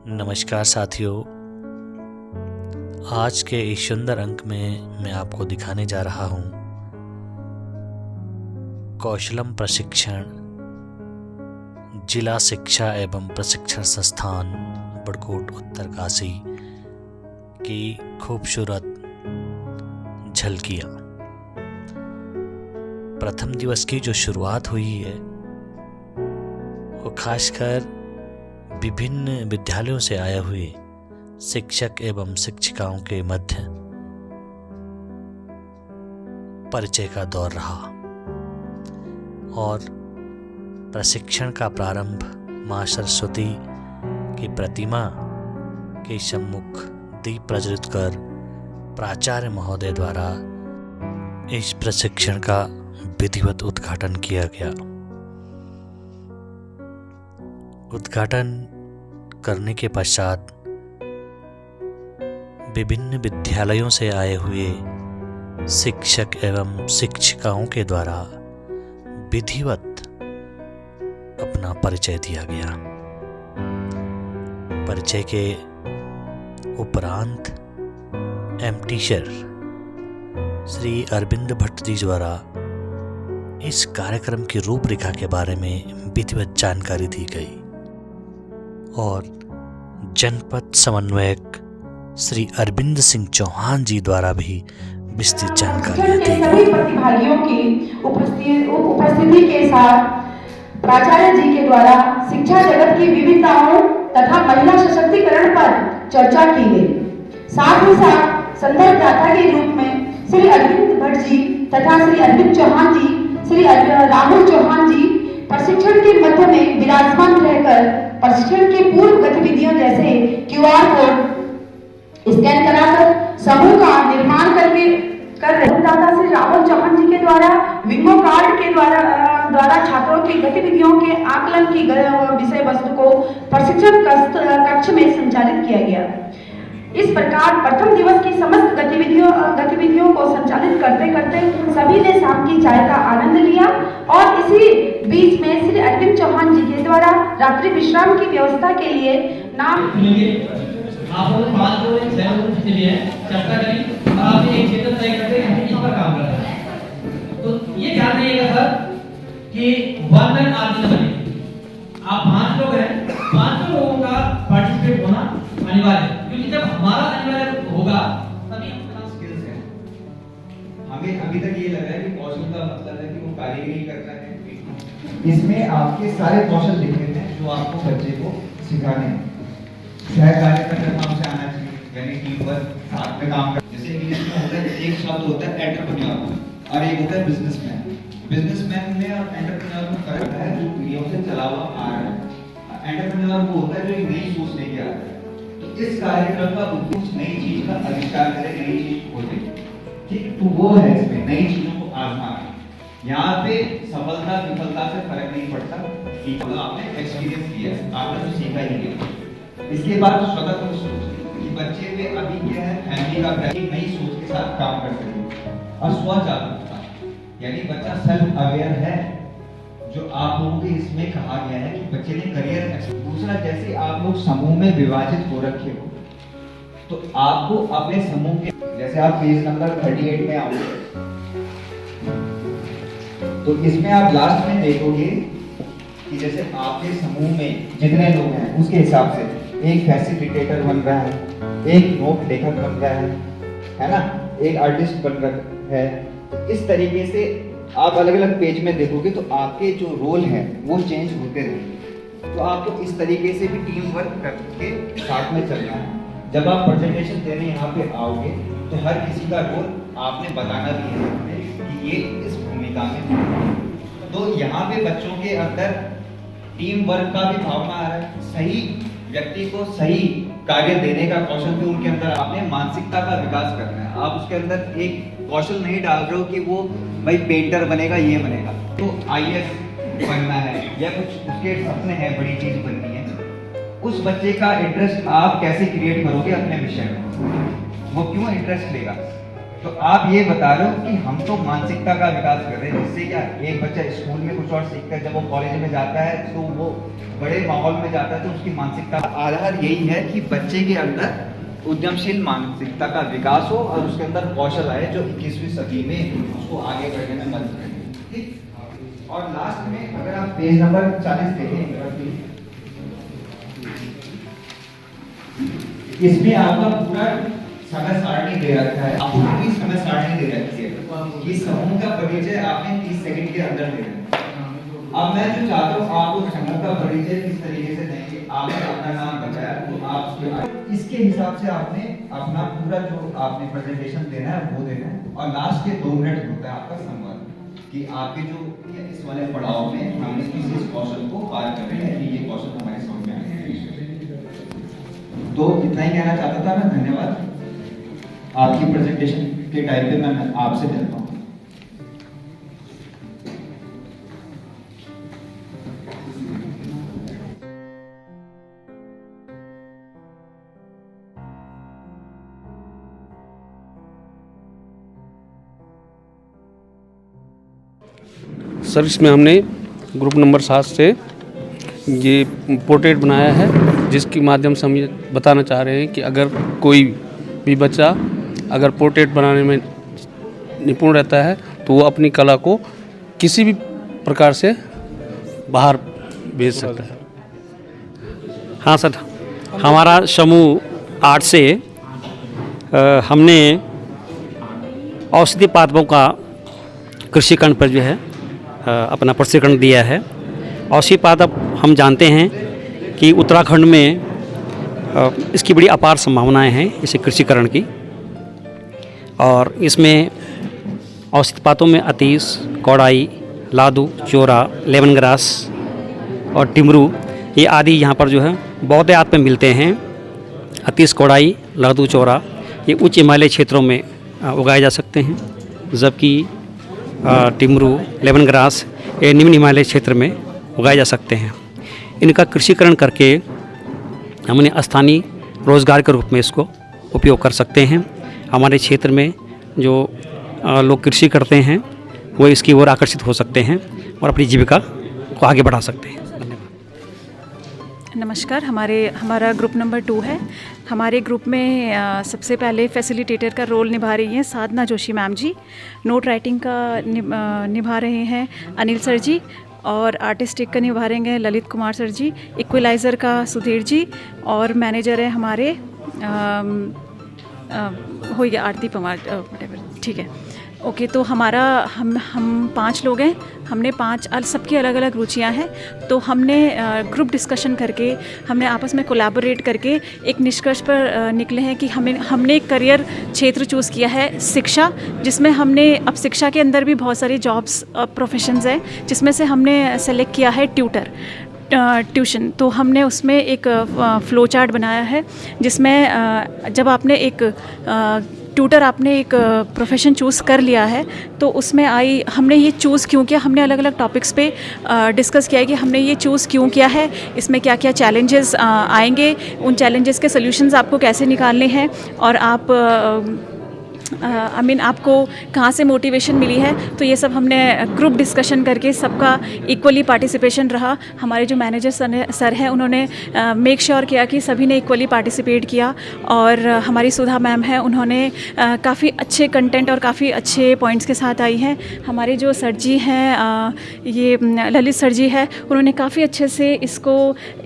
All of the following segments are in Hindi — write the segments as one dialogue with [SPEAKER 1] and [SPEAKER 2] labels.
[SPEAKER 1] नमस्कार साथियों, आज के इस सुंदर अंक में मैं आपको दिखाने जा रहा हूँ कौशलम प्रशिक्षण जिला शिक्षा एवं प्रशिक्षण संस्थान बड़कोट उत्तरकाशी की खूबसूरत झलकियाँ। प्रथम दिवस की जो शुरुआत हुई है वो खासकर विभिन्न विद्यालयों से आए हुए शिक्षक एवं शिक्षिकाओं के मध्य परिचय का दौर रहा और प्रशिक्षण का प्रारंभ मां सरस्वती की प्रतिमा के सम्मुख दीप प्रज्वलित कर प्राचार्य महोदय द्वारा इस प्रशिक्षण का विधिवत उद्घाटन किया गया। उद्घाटन करने के पश्चात विभिन्न विद्यालयों से आए हुए शिक्षक एवं शिक्षिकाओं के द्वारा विधिवत अपना परिचय दिया गया। परिचय के उपरांत एमटी सर श्री अरविंद भट्ट जी द्वारा इस कार्यक्रम की रूपरेखा के बारे में विधिवत जानकारी दी गई और जनपद समन्वयक श्री अरविंद सिंह चौहान जी द्वारा भी विस्तृत जानकारी दी।
[SPEAKER 2] सभी प्रतिभागियों की उपस्थिति के साथ प्राचार्य जी के द्वारा शिक्षा जगत की विविधताओं तथा महिला सशक्तिकरण पर चर्चा की गई। साथ ही साथ संदर्भदाता के रूप में श्री अरविंद भट्ट जी तथा श्री अरविंद चौहान जी, श्री राहुल चौहान जी प्रशिक्षण के मध्य में विराजमान रहकर प्रशिक्षण की पूर्व गतिविधियों जैसे क्यूआर कोड स्कैन कराकर समूह का निर्माण कर दाता श्री राहुल चौहान जी के द्वारा विंगो कार्ड के द्वारा छात्रों की गतिविधियों के आकलन की विषय वस्तु को प्रशिक्षण कक्ष में संचालित किया गया। इस प्रकार प्रथम दिवस की समस्त गतिविधियों को संचालित करते करते सभी ने शाम की चाय का आनंद लिया और इसी बीच में श्री अरविंद चौहान जी के द्वारा रात्रि विश्राम की व्यवस्था के लिए नाम
[SPEAKER 3] चर्चा करी और आपने एक क्षेत्र तय करके हम इस पर काम कर रहे हैं। तो ये ध्यान रखिएगा सर कि वन मैन आर्मी न बने। आप 5 लोग हैं, 5 लोगों का पार्टिसिपेट होना अनिवार्य है, क्योंकि जब हमारा अनिवार्य होगा तभी हमारा स्किल्स है।
[SPEAKER 4] हमें अभी तक ये लगा है कि कौशल का मतलब है कि वो कारीगरी करना है। इसमें आपके सारे कौशल लिखे हैं जो आपको बच्चे को सिखाने हैं। सहकार्य का तरफ से आना चाहिए, यानी टीम वर्क, साथ में काम करना। जैसे इंग्लिश में होता है, एक शब्द होता है एंटरप्रेन्योर और एक होता है बिजनेसमैन। बिजनेसमैन में और एंटरप्रेन्योर में फर्क है जो पीढ़ियों से चला हुआ आ रहा है। एंटरप्रेन्योर वो होता है जो एक नई सोच लेके आता है। तो इस कार्यक्रम का उद्देश्य नई चीज का आविष्कार करे, नई चीज खोजे, ठीक, तो वो है इसमें नई चीजों को आजमाना। यहाँ पे सफलता विफलता से फर्क नहीं पड़ता कि आपने एक्सपीरियंस किया है, आपने तो सीखा ही है। इसके बाद स्वतंत्र सोच कि बच्चे में अभी क्या है, फैमिली का नई सोच के साथ काम कर सके और स्वजागरूकता, यानी बच्चा सेल्फ अवेयर है, जो आप लोगों के इसमें कहा गया है कि बच्चे ने करियर। दूसरा, जैसे आप लोग समूह में विभाजित हो रखे हो तो आपको अपने समूह के, जैसे आप पेज नंबर 38 में आओगे तो इसमें आप लास्ट में देखोगे कि जैसे आपके समूह में जितने लोग हैं उसके हिसाब से एक फैसिलिटेटर बन रहा है, एक नोट लेखक बन रहा है ना, एक आर्टिस्ट बन रहा है। तो इस तरीके से आप अलग अलग पेज में देखोगे तो आपके जो रोल है वो चेंज होते रहेंगे। तो आपको इस तरीके से भी टीम वर्क करके साथ में चलना है। जब आप प्रेजेंटेशन देने यहाँ पे आओगे तो हर किसी का रोल आपने बताना भी है कि ये इस भूमिका में। तो यहाँ पे बच्चों के अंदर टीम वर्क का भी भावना आ रहा है, सही व्यक्ति को सही कार्य देने का कौशल भी उनके अंदर। आपने मानसिकता का विकास करना है। आप उसके अंदर एक कौशल नहीं डाल रहे हो कि वो भाई पेंटर बनेगा, ये बनेगा, तो आईएएस बनना है या कुछ उसके सपने हैं, बड़ी चीज बननी है। उस बच्चे का इंटरेस्ट आप कैसे क्रिएट करोगे अपने विषय में, वो क्यों इंटरेस्ट लेगा, तो आप ये बता रहे हो कि हम तो मानसिकता का विकास कर रहे हैं, जिससे क्या एक बच्चा स्कूल में कुछ और सीखता है, जब वो कॉलेज में जाता है तो वो बड़े माहौल में जाता है तो उसकी मानसिकता आधार यही है कि बच्चे के अंदर उद्यमशील मानसिकता का विकास हो और उसके अंदर कौशल आए जो 21वीं सदी में उसको आगे बढ़ने में मदद करें। ठीक। और लास्ट में अगर आप पेज नंबर 40 देखें, इसमें आपका पूरा समय सारणी दे रखा है, आपको पूरी समय सारणी दे रखी है कि समूह का परिचय आपने 30 सेकंड के अंदर दे रखा है। अब मैं जो चाहता हूँ आप उस समूह का परिचय किस तरीके से देंगे, आपने अपना नाम बताया तो आप इसके हिसाब से आपने अपना पूरा जो आपने प्रेजेंटेशन देना है वो देना है, और लास्ट के 2 मिनट होता है आपका संवाद कि आपके जो इस वाले पड़ाव में हमने किस कौशल को पार कर रहे हैं, ये कौशल हमारे समझ में आए। तो इतना ही कहना चाहता था मैं। धन्यवाद। आपकी प्रेजेंटेशन के टाइम पे मैं आपसे मिलता हूँ।
[SPEAKER 5] सर, इसमें हमने ग्रुप नंबर 7 से ये पोर्ट्रेट बनाया है, जिसके माध्यम से हम ये बताना चाह रहे हैं कि अगर कोई भी बच्चा अगर पोर्ट्रेट बनाने में निपुण रहता है तो वो अपनी कला को किसी भी प्रकार से बाहर भेज सकता है।
[SPEAKER 6] हाँ सर, हमारा समूह 8 से हमने औषधि पादपों का कृषिकरण पर जो है अपना प्रशिक्षण दिया है। औषधि पादप हम जानते हैं कि उत्तराखंड में इसकी बड़ी अपार संभावनाएं हैं इसे कृषिकरण की, और इसमें औषधि पादपों में अतीस, कौड़ाई, लादू, चोरा, लेमन ग्रास और टिमरू ये आदि यहाँ पर जो है बहुतायत में मिलते हैं। अतीस, कौड़ाई, लादू, चोरा ये उच्च हिमालय क्षेत्रों में उगाए जा सकते हैं, जबकि टिमरू, लेमन ग्रास ये निम्न हिमालय क्षेत्र में उगाए जा सकते हैं। इनका कृषिकरण करके हमने स्थानीय रोजगार के रूप में इसको उपयोग कर सकते हैं। हमारे क्षेत्र में जो लोग कृषि करते हैं वो इसकी ओर आकर्षित हो सकते हैं और अपनी जीविका को आगे बढ़ा सकते हैं।
[SPEAKER 7] नमस्कार, हमारा ग्रुप नंबर 2 है। हमारे ग्रुप में सबसे पहले फैसिलिटेटर का रोल निभा रही हैं साधना जोशी मैम जी, नोट राइटिंग का निभा रहे हैं अनिल सर जी, और आर्टिस्टिक का निभा रहे हैं ललित कुमार सर जी, इक्विलाइज़र का सुधीर जी, और मैनेजर है हमारे हो गया आरती पवार, ठीक है, ओके। तो हमारा हम 5 लोग हैं, हमने 5 सबकी अलग अलग रुचियां हैं, तो हमने ग्रुप डिस्कशन करके हमने आपस में कोलैबोरेट करके एक निष्कर्ष पर निकले हैं कि हमने एक करियर क्षेत्र चूज़ किया है शिक्षा, जिसमें हमने अब शिक्षा के अंदर भी बहुत सारी जॉब्स प्रोफेशंस हैं, जिसमें से हमने सेलेक्ट किया है ट्यूशन। तो हमने उसमें एक फ्लो चार्ट बनाया है, जिसमें जब आपने एक ट्यूटर आपने एक प्रोफेशन चूज़ कर लिया है तो उसमें हमने ये चूज़ क्यों किया, हमने अलग अलग टॉपिक्स पे डिस्कस किया है कि हमने ये चूज़ क्यों किया है, इसमें क्या क्या चैलेंजेस आएंगे, उन चैलेंजेस के सॉल्यूशंस आपको कैसे निकालने हैं, और आप आपको कहाँ से मोटिवेशन मिली है। तो ये सब हमने ग्रुप डिस्कशन करके सबका इक्वली पार्टिसिपेशन रहा। हमारे जो मैनेजर सर हैं उन्होंने मेक श्योर किया कि सभी ने इक्वली पार्टिसिपेट किया, और हमारी सुधा मैम है उन्होंने काफ़ी अच्छे कंटेंट और काफ़ी अच्छे पॉइंट्स के साथ आई हैं। हमारे जो सर जी हैं ये ललित सर जी है, उन्होंने काफ़ी अच्छे से इसको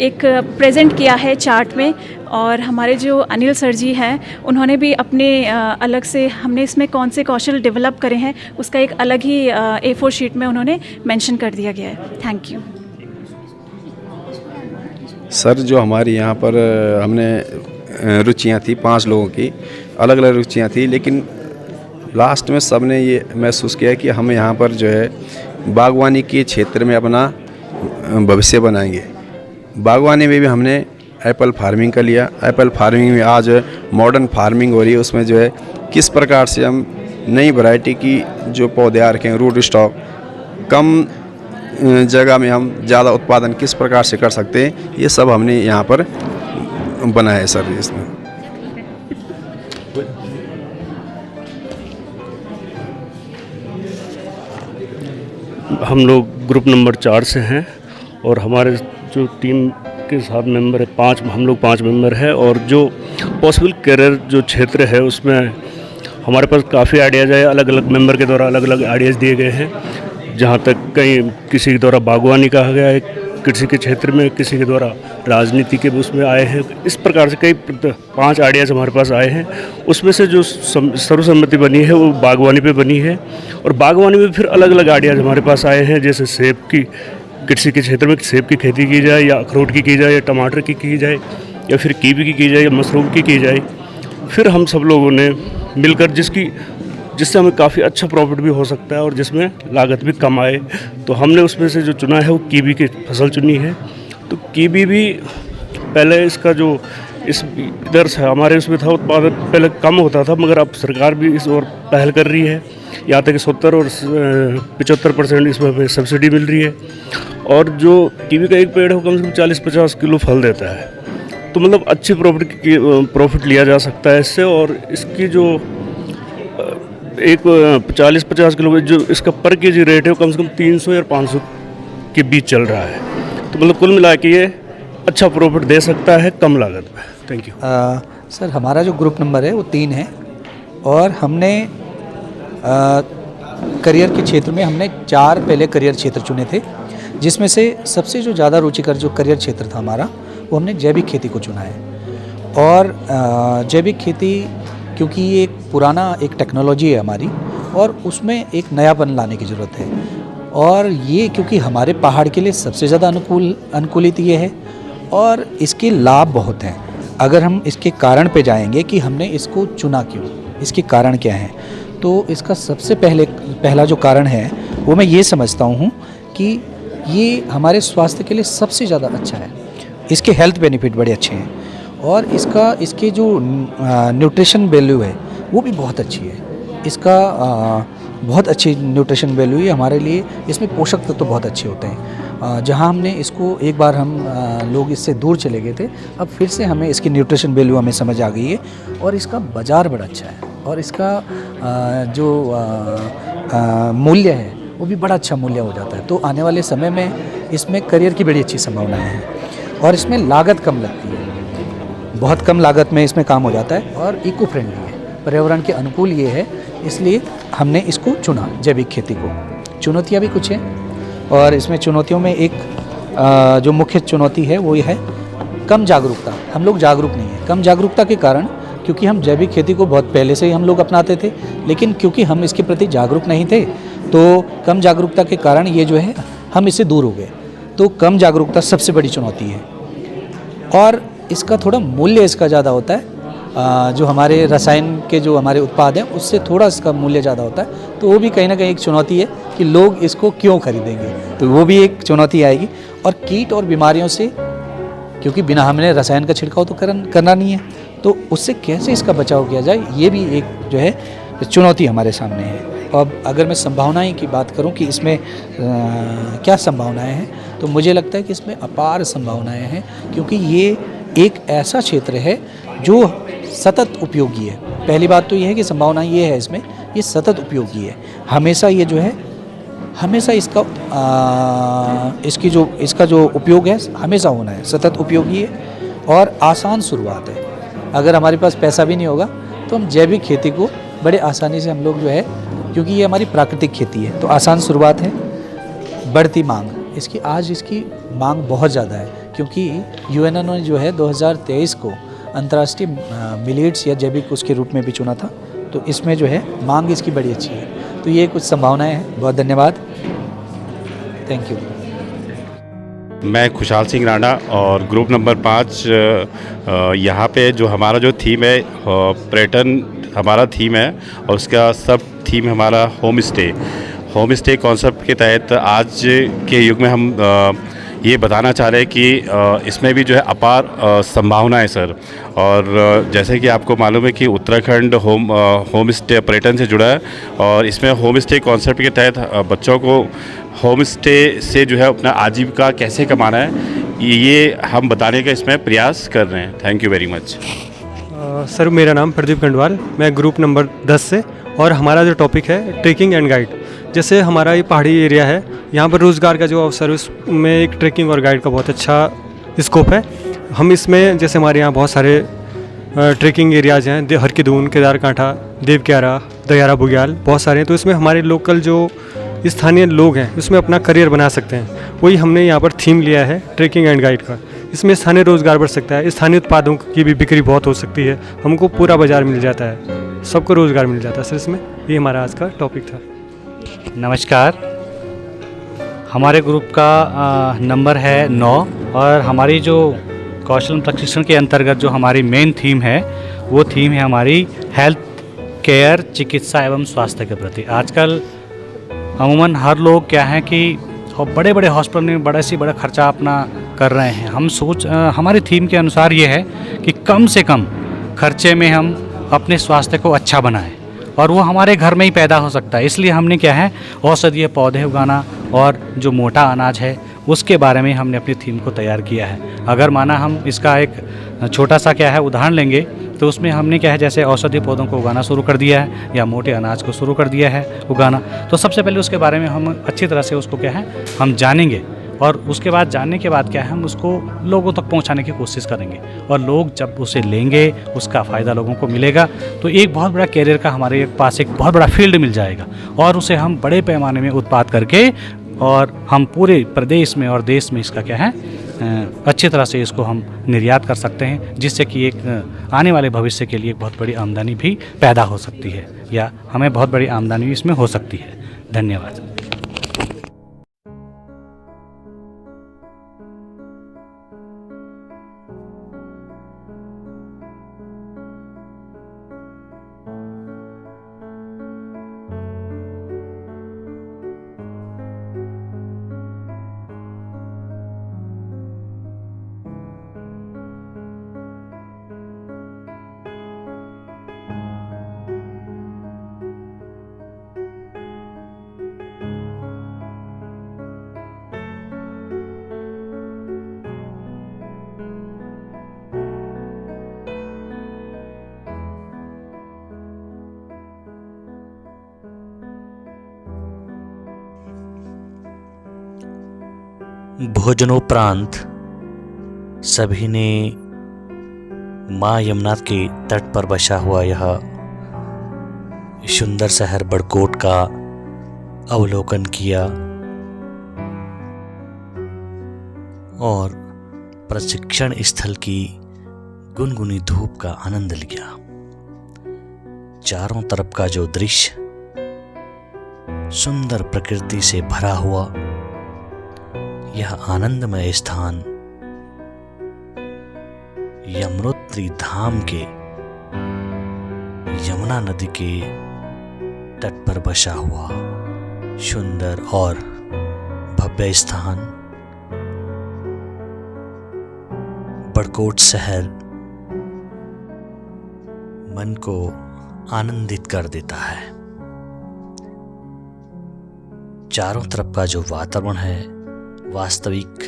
[SPEAKER 7] एक प्रेजेंट किया है चार्ट में, और हमारे जो अनिल सर जी हैं उन्होंने भी अपने अलग से हमने इसमें कौन से कौशल डेवलप करे हैं उसका एक अलग ही A4 शीट में उन्होंने मेंशन कर दिया गया है। Thank you
[SPEAKER 8] sir. जो हमारी यहाँ पर हमने रुचियाँ थी 5 लोगों की, अलग अलग रुचियाँ थी, लेकिन लास्ट में सब ने ये महसूस किया कि हम यहाँ पर जो है बागवानी के क्षेत्र में अपना भविष्य बनाएंगे। बागवानी में भी हमने एप्पल फार्मिंग का लिया। एप्पल फार्मिंग में आज मॉडर्न फार्मिंग हो रही है, उसमें जो है किस प्रकार से हम नई वैरायटी की जो पौधे आ रखे हैं, रूट स्टॉक, कम जगह में हम ज़्यादा उत्पादन किस प्रकार से कर सकते हैं, ये सब हमने यहाँ पर बनाया है सर। इसमें
[SPEAKER 5] हम लोग ग्रुप नंबर 4 से हैं और हमारे जो टीम के साथ मेंबर है 5, हम लोग 5 मेंबर हैं और जो पॉसिबल करियर जो क्षेत्र है उसमें हमारे पास काफ़ी आइडियाज़ है। अलग अलग मेंबर के द्वारा अलग अलग आइडियाज़ दिए गए हैं। जहाँ तक कहीं किसी के द्वारा बागवानी कहा गया है, कृषि के क्षेत्र में किसी के द्वारा राजनीति के उसमें आए हैं। इस प्रकार से कई 5 आइडियाज़ हमारे पास आए हैं। उसमें से जो सर्वसम्मति बनी है वो बागवानी पे बनी है और बागवानी में फिर अलग अलग आइडियाज़ हमारे पास आए हैं, जैसे सेब की, कृषि के क्षेत्र में सेब की खेती की जाए या अखरोट की जाए या टमाटर की जाए या फिर कीवी की जाए या मशरूम की जाए। फिर हम सब लोगों ने मिलकर जिससे हमें काफ़ी अच्छा प्रॉफिट भी हो सकता है और जिसमें लागत भी कम आए, तो हमने उसमें से जो चुना है वो कीवी की फसल चुनी है। तो कीवी भी पहले इसका जो इस इधर से हमारे उसमें था उत्पादन पहले कम होता था, मगर अब सरकार भी इस ओर पहल कर रही है। यहाँ तक कि 70 और 75% इसमें हमें सब्सिडी मिल रही है और जो कीवी का एक पेड़ है वो कम से कम 40-50 किलो फल देता है। तो मतलब अच्छी प्रॉफिट लिया जा सकता है इससे। और इसकी जो एक 40-50 किलो जो इसका पर केजी रेट है वो कम से कम 300 या 500 के बीच चल रहा है। तो मतलब कुल मिला के ये अच्छा प्रॉफिट दे सकता है कम लागत में। Thank you.
[SPEAKER 9] सर हमारा जो ग्रुप नंबर है वो 3 है और हमने करियर के क्षेत्र में हमने 4 पहले करियर क्षेत्र चुने थे, जिसमें से सबसे जो ज़्यादा रुचिकर जो करियर क्षेत्र था हमारा वो हमने जैविक खेती को चुना है। और जैविक खेती क्योंकि ये एक पुराना एक टेक्नोलॉजी है हमारी और उसमें एक नयापन लाने की ज़रूरत है और ये क्योंकि हमारे पहाड़ के लिए सबसे ज़्यादा अनुकूलित ये है और इसके लाभ बहुत हैं। अगर हम इसके कारण पे जाएंगे कि हमने इसको चुना क्यों, इसके कारण क्या हैं, तो इसका सबसे पहला जो कारण है वो मैं ये समझता हूँ कि ये हमारे स्वास्थ्य के लिए सबसे ज़्यादा अच्छा है। इसके हेल्थ बेनिफिट बड़े अच्छे हैं और इसके जो न्यूट्रिशन वैल्यू है वो भी बहुत अच्छी है। इसका बहुत अच्छी न्यूट्रिशन वैल्यू है हमारे लिए। इसमें पोषक तत्व तो बहुत अच्छे होते हैं। जहां हमने इसको एक बार हम लोग इससे दूर चले गए थे, अब फिर से हमें इसकी न्यूट्रिशन वैल्यू हमें समझ आ गई है और इसका बाज़ार बड़ा अच्छा है और इसका जो मूल्य है वो भी बड़ा अच्छा मूल्य हो जाता है। तो आने वाले समय में इसमें करियर की बड़ी अच्छी संभावनाएँ हैं और इसमें लागत कम लगती है, बहुत कम लागत में इसमें काम हो जाता है और इको फ्रेंडली है, पर्यावरण के अनुकूल ये है, इसलिए हमने इसको चुना जैविक खेती को। चुनौतियाँ भी कुछ हैं और इसमें चुनौतियों में एक जो मुख्य चुनौती है वो ये है कम जागरूकता। हम लोग जागरूक नहीं हैं। कम जागरूकता के कारण, क्योंकि हम जैविक खेती को बहुत पहले से ही हम लोग अपनाते थे, लेकिन क्योंकि हम इसके प्रति जागरूक नहीं थे तो कम जागरूकता के कारण ये जो है हम इससे दूर हो गए। तो कम जागरूकता सबसे बड़ी चुनौती है और इसका थोड़ा मूल्य इसका ज़्यादा होता है। जो हमारे रसायन के जो हमारे उत्पाद हैं उससे थोड़ा इसका मूल्य ज़्यादा होता है, तो वो भी कहीं ना कहीं एक चुनौती है कि लोग इसको क्यों खरीदेंगे, तो वो भी एक चुनौती आएगी। और कीट और बीमारियों से, क्योंकि बिना हमने रसायन का छिड़काव तो करना नहीं है, तो उससे कैसे इसका बचाव किया जाए ये भी एक जो है चुनौती हमारे सामने है। अब अगर मैं संभावनाएं की बात करूं कि इसमें क्या संभावनाएं हैं, तो मुझे लगता है कि इसमें अपार संभावनाएं हैं, क्योंकि ये एक ऐसा क्षेत्र है जो सतत उपयोगी है। पहली बात तो ये है कि संभावना ये है इसमें, ये सतत उपयोगी है। हमेशा ये जो है, हमेशा इसका जो उपयोग है हमेशा होना है, सतत उपयोगी है और आसान शुरुआत है। अगर हमारे पास पैसा भी नहीं होगा तो हम जैविक खेती को बड़े आसानी से हम लोग जो है, क्योंकि ये हमारी प्राकृतिक खेती है, तो आसान शुरुआत है। बढ़ती मांग, इसकी मांग बहुत ज़्यादा है, क्योंकि यूएनओ ने जो है 2023 को अंतर्राष्ट्रीय मिलेट्स या जैविक उसके रूप में भी चुना था, तो इसमें जो है मांग इसकी बड़ी अच्छी है। तो ये कुछ संभावनाएं हैं। बहुत धन्यवाद, थैंक यू।
[SPEAKER 10] मैं खुशहाल सिंह राणा और ग्रुप नंबर 5 यहाँ पे जो हमारा जो थीम है पर्यटन हमारा थीम है और उसका सब थीम हमारा होम स्टे कॉन्सेप्ट के तहत आज के युग में हम ये बताना चाह रहे हैं कि इसमें भी जो है अपार संभावना है सर। और जैसे कि आपको मालूम है कि उत्तराखंड होम स्टे पर्यटन से जुड़ा है और इसमें होम स्टे कॉन्सेप्ट के तहत बच्चों को होम स्टे से जो है अपना आजीविका कैसे कमाना है, ये हम बताने का इसमें प्रयास कर रहे हैं। Thank you very much.
[SPEAKER 11] Sir मेरा नाम प्रदीप खंडवाल, मैं ग्रुप नंबर 10 से और हमारा जो टॉपिक है ट्रेकिंग एंड गाइड। जैसे हमारा ये पहाड़ी एरिया है, यहाँ पर रोज़गार का जो अवसर उसमें एक ट्रेकिंग और गाइड का बहुत अच्छा स्कोप है। हम इसमें जैसे हमारे यहाँ बहुत सारे ट्रेकिंग एरियाज़ हैं, हरकीदून, केदारकांठा, देवक्यारा, दयारा बुग्याल, बहुत सारे हैं। तो इसमें हमारे लोकल जो स्थानीय लोग हैं उसमें अपना करियर बना सकते हैं। वही हमने यहाँ पर थीम लिया है ट्रेकिंग एंड गाइड का। इसमें स्थानीय रोज़गार बढ़ सकता है, स्थानीय उत्पादों की भी बिक्री बहुत हो सकती है, हमको पूरा बाज़ार मिल जाता है, सबको रोज़गार मिल जाता है सर इसमें। ये हमारा आज का टॉपिक था।
[SPEAKER 12] नमस्कार, हमारे ग्रुप का नंबर है 9 और हमारी जो कौशल प्रशिक्षण के अंतर्गत जो हमारी मेन थीम है वो थीम है हमारी हेल्थ केयर, चिकित्सा एवं स्वास्थ्य के प्रति। आजकल अमूमन हर लोग क्या है कि बड़े बड़े हॉस्पिटल में बड़ा खर्चा अपना कर रहे हैं। हमारी थीम के अनुसार ये है कि कम से कम खर्चे में हम अपने स्वास्थ्य को अच्छा बनाएं और वो हमारे घर में ही पैदा हो सकता है। इसलिए हमने क्या है औषधीय पौधे उगाना और जो मोटा अनाज है उसके बारे में हमने अपनी थीम को तैयार किया है। अगर माना हम इसका एक छोटा सा क्या है उदाहरण लेंगे तो उसमें हमने क्या है जैसे औषधीय पौधों को उगाना शुरू कर दिया है या मोटे अनाज को शुरू कर दिया है उगाना, तो सबसे पहले उसके बारे में हम अच्छी तरह से उसको क्या है हम जानेंगे और उसके बाद जानने के बाद क्या है हम उसको लोगों तक पहुंचाने की कोशिश करेंगे और लोग जब उसे लेंगे उसका फ़ायदा लोगों को मिलेगा तो एक बहुत बड़ा कैरियर का हमारे पास एक बहुत बड़ा फील्ड मिल जाएगा और उसे हम बड़े पैमाने में उत्पाद करके और हम पूरे प्रदेश में और देश में इसका क्या है अच्छी तरह से इसको हम निर्यात कर सकते हैं, जिससे कि एक आने वाले भविष्य के लिए एक बहुत बड़ी आमदनी भी पैदा हो सकती है या हमें बहुत बड़ी आमदनी इसमें हो सकती है। धन्यवाद।
[SPEAKER 1] भोजनोपरांत सभी ने माँ यमुना के तट पर बसा हुआ यह सुंदर शहर बड़कोट का अवलोकन किया और प्रशिक्षण स्थल की गुनगुनी धूप का आनंद लिया। चारों तरफ का जो दृश्य सुंदर प्रकृति से भरा हुआ यह आनंदमय स्थान यमुनोत्री धाम के यमुना नदी के तट पर बसा हुआ सुंदर और भव्य स्थान बड़कोट शहर मन को आनंदित कर देता है। चारों तरफ का जो वातावरण है वास्तविक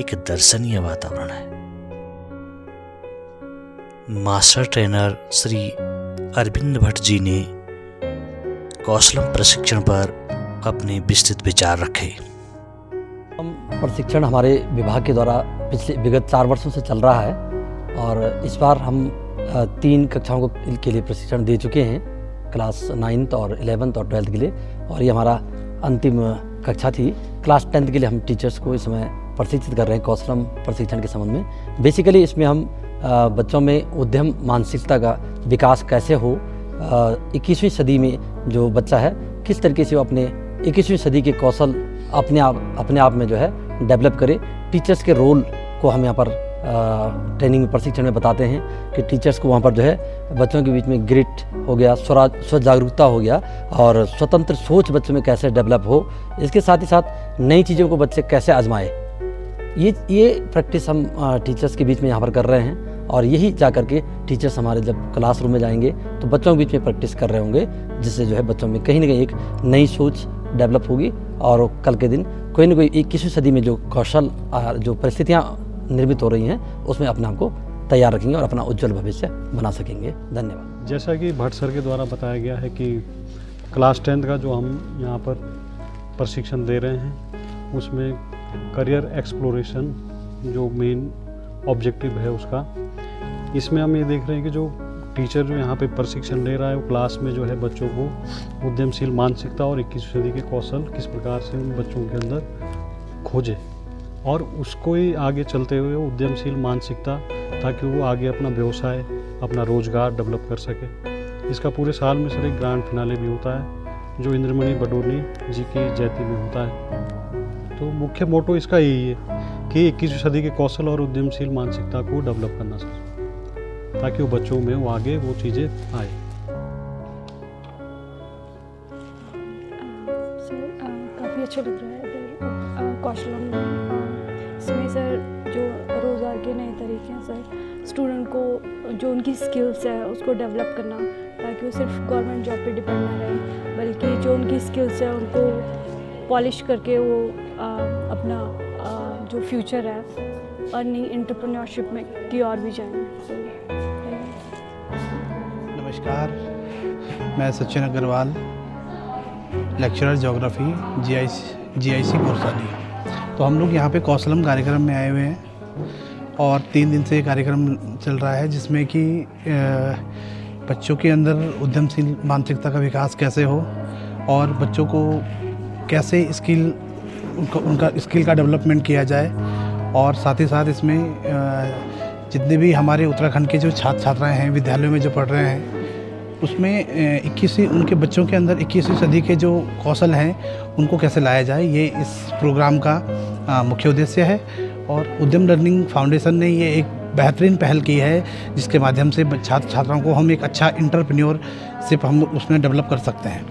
[SPEAKER 1] एक दर्शनीय वातावरण है। मास्टर ट्रेनर श्री अरविंद भट्ट जी ने कौशलम प्रशिक्षण पर अपने विस्तृत विचार रखे।
[SPEAKER 13] प्रशिक्षण हमारे विभाग के द्वारा पिछले विगत 4 वर्षों से चल रहा है और इस बार हम 3 कक्षाओं के लिए प्रशिक्षण दे चुके हैं, क्लास 9th और 11th और 12th के लिए, और ये हमारा अंतिम कक्षा थी। क्लास 10th के लिए हम टीचर्स को इस समय प्रशिक्षित कर रहे हैं कौशलम प्रशिक्षण के संबंध में। बेसिकली इसमें हम बच्चों में उद्यम मानसिकता का विकास कैसे हो, 21वीं सदी में जो बच्चा है किस तरीके से वो अपने 21वीं सदी के कौशल अपने आप में जो है डेवलप करे। टीचर्स के रोल को हम यहाँ पर ट्रेनिंग में प्रशिक्षण में बताते हैं कि टीचर्स को वहाँ पर जो है बच्चों के बीच में ग्रिट हो गया, स्व जागरूकता हो गया और स्वतंत्र सोच बच्चों में कैसे डेवलप हो, इसके साथ ही साथ नई चीज़ों को बच्चे कैसे आजमाए, ये प्रैक्टिस हम टीचर्स के बीच में यहाँ पर कर रहे हैं। और यही जा कर के टीचर्स हमारे जब क्लासरूम में जाएंगे तो बच्चों के बीच में प्रैक्टिस कर रहे होंगे, जिससे जो है बच्चों में कहीं ना कहीं एक नई सोच डेवलप होगी और कल के दिन कोई ना कोई 21वीं सदी में जो कौशल जो परिस्थितियाँ निर्मित हो रही हैं उसमें अपने आप को तैयार रखेंगे और अपना उज्जवल भविष्य बना सकेंगे। धन्यवाद।
[SPEAKER 11] जैसा कि भट्ट सर के द्वारा बताया गया है कि क्लास 10th का जो हम यहाँ पर प्रशिक्षण दे रहे हैं उसमें करियर एक्सप्लोरेशन जो मेन ऑब्जेक्टिव है उसका, इसमें हम ये देख रहे हैं कि जो टीचर जो यहाँ पे प्रशिक्षण ले रहा है वो क्लास में जो है बच्चों को उद्यमशील मानसिकता और 21वीं सदी के कौशल किस प्रकार से उन बच्चों के अंदर खोजे और उसको ही आगे चलते हुए उद्यमशील मानसिकता ताकि वो आगे अपना व्यवसाय अपना रोजगार डेवलप कर सके। इसका पूरे साल में सर एक ग्रैंड फिनाले भी होता है जो इंद्रमणि बडोनी जी की जयंती में होता है। तो मुख्य मोटो इसका यही है कि 21वीं सदी के कौशल और उद्यमशील मानसिकता को डेवलप करना सर, ताकि वो बच्चों में वो आगे वो चीज़ें आए।
[SPEAKER 14] सर काफ़ी अच्छा लग रहा है इधर कौशलम में। इसमें सर जो रोज़गार के नए तरीके हैं सर, स्टूडेंट को जो उनकी स्किल्स है उसको डेवलप करना ताकि वो सिर्फ गवर्नमेंट जॉब पे डिपेंड ना रहे, बल्कि जो उनकी स्किल्स है उनको पॉलिश करके वो अपना जो फ्यूचर है अर्निंग एंटरप्रेन्योरशिप में की और भी जाएँ।
[SPEAKER 15] नमस्कार, मैं Sachin Agrawal, lecturer geography GIC Korsali. तो हम लोग यहाँ पे कौशलम कार्यक्रम में आए हुए हैं और 3 दिन से ये कार्यक्रम चल रहा है जिसमें कि बच्चों के अंदर उद्यमशील मानसिकता का विकास कैसे हो और बच्चों को कैसे उनका स्किल का डेवलपमेंट किया जाए और साथ ही साथ इसमें जितने भी हमारे उत्तराखंड के जो छात्र छात्राएँ हैं विद्यालयों में जो पढ़ रहे हैं उसमें 21वीं उनके बच्चों के अंदर 21वीं सदी के जो कौशल हैं उनको कैसे लाया जाए, ये इस प्रोग्राम का मुख्य उद्देश्य है। और उद्यम लर्निंग फाउंडेशन ने ये एक बेहतरीन पहल की है जिसके माध्यम से छात्र छात्राओं को हम एक अच्छा एंटरप्रेन्योरशिप हम उसमें डेवलप कर सकते हैं।